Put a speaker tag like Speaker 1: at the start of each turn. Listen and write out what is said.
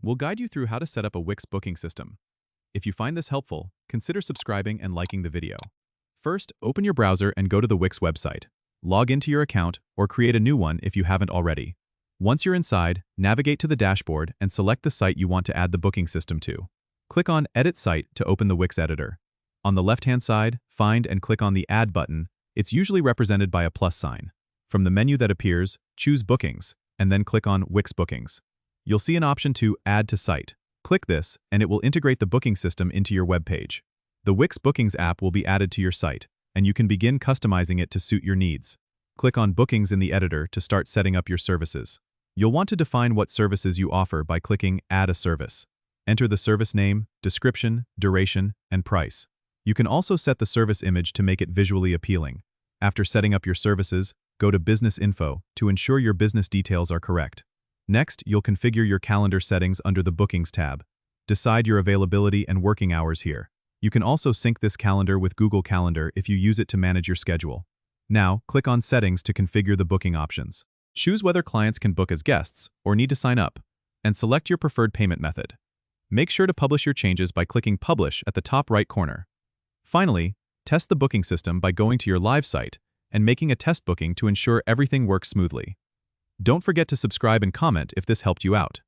Speaker 1: we'll guide you through how to set up a Wix booking system. If you find this helpful, consider subscribing and liking the video. First, open your browser and go to the Wix website. Log into your account or create a new one if you haven't already. Once you're inside, navigate to the dashboard and select the site you want to add the booking system to. Click on Edit Site to open the Wix editor. On the left-hand side, find and click on the Add button. It's usually represented by a plus sign. From the menu that appears, choose Bookings, and then click on Wix Bookings. You'll see an option to Add to Site. Click this, and it will integrate the booking system into your web page. The Wix Bookings app will be added to your site, and you can begin customizing it to suit your needs. Click on Bookings in the editor to start setting up your services. You'll want to define what services you offer by clicking Add a Service. Enter the service name, description, duration, and price. You can also set the service image to make it visually appealing. After setting up your services, go to Business Info to ensure your business details are correct. Next, you'll configure your calendar settings under the Bookings tab. Decide your availability and working hours here. You can also sync this calendar with Google Calendar if you use it to manage your schedule. Now, click on Settings to configure the booking options. Choose whether clients can book as guests or need to sign up, and select your preferred payment method. Make sure to publish your changes by clicking Publish at the top right corner. Finally, test the booking system by going to your live site and making a test booking to ensure everything works smoothly. Don't forget to subscribe and comment if this helped you out.